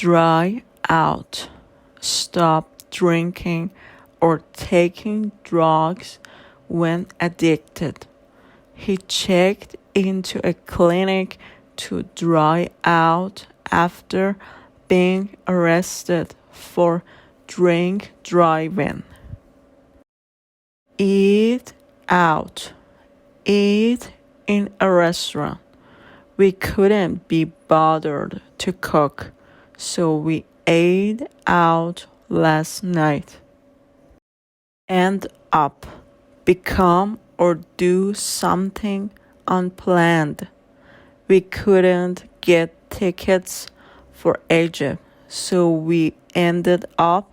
dry out, stop drinking or taking drugs when addicted. He checked into a clinic to dry out after being arrested for drink driving. Eat out. Eat in a restaurant. We couldn't be bothered to cook, so we ate out last night. End up. Become or do something unplanned. We couldn't get tickets for Egypt, so we ended up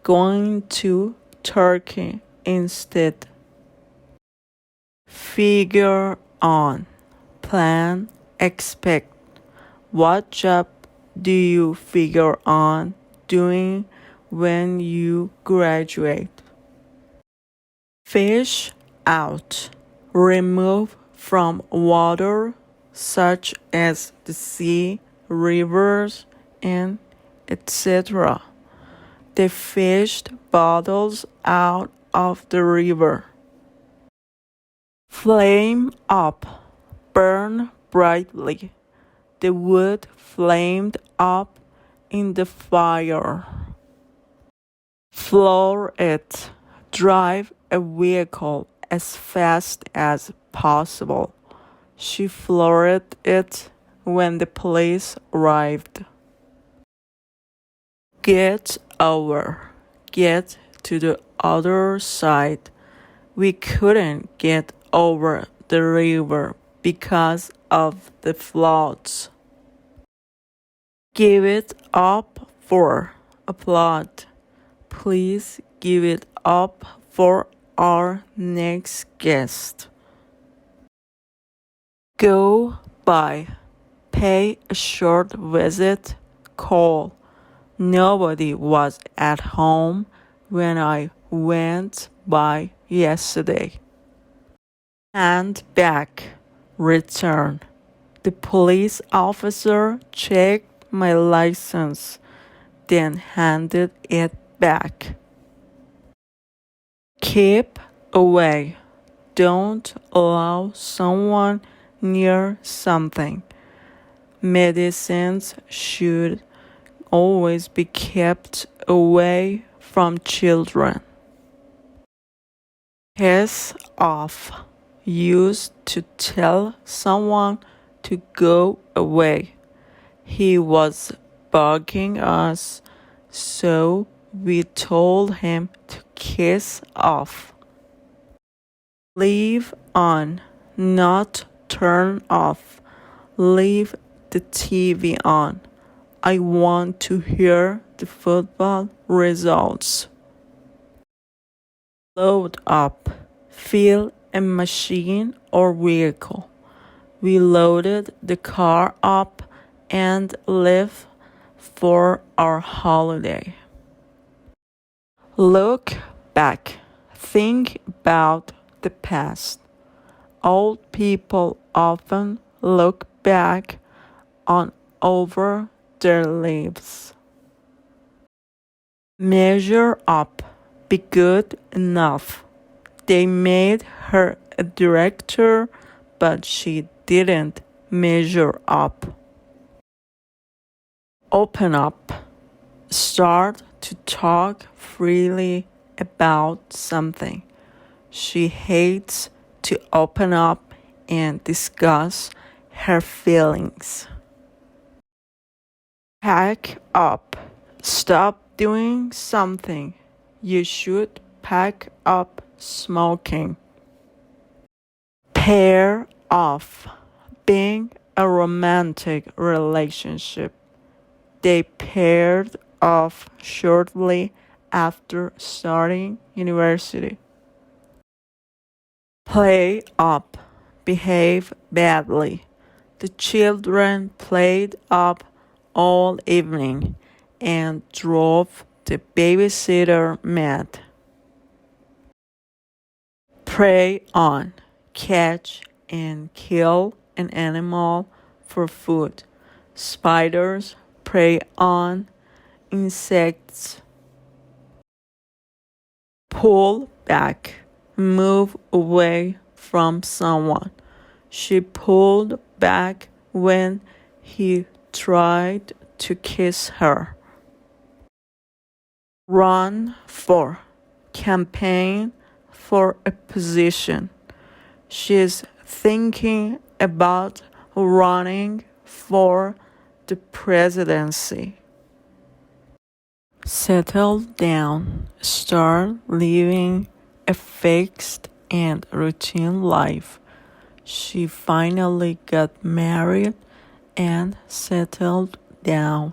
going to Turkey instead. Figure on. Plan. Expect. What job do you figure on doing when you graduate? Fish out. Remove from water such as the sea, rivers, and etc. They fished bottles out of the river. Flame up. Burn brightly. The wood flamed up in the fire. Floor it. Drive a vehicle as fast as possible. She floored it when the police arrived. Get over. Get to the other side. We couldn't get over the river because of the floods. Give it up for. Applaud. Please give it up for our next guest. Go by. Pay a short visit. Call. Nobody was at home when I went by yesterday. Hand back. Return. The police officer checked my license, then handed it back. Keep away. Don't allow someone near something. Medicines should always be kept away from children. Piss off. Used to tell someone to go away. He was bugging us, so we told him to kiss off. Leave on, not turn off. Leave the TV on. I want to hear the football results. Load up. Fill a machine or vehicle. We loaded the car up and left for our holiday. Look back. Think about the past. Old people often look back on over their lives. Measure up. Be good enough. They made her a director, but she didn't measure up. Open up. Start to talk freely about something. She hates to open up and discuss her feelings. Pack up. Stop doing something. You should pack up smoking. Pair off. Being a romantic relationship. They paired off shortly after starting university. Play up. Behave badly. The children played up all evening and drove the babysitter mad. Prey on. Catch and kill an animal for food. Spiders prey on insects. Pull back, move away from someone. She pulled back when he tried to kiss her. Run for, campaign for a position. She's thinking about running for the presidency. Settle down, start living a fixed and routine life. She finally got married and settled down.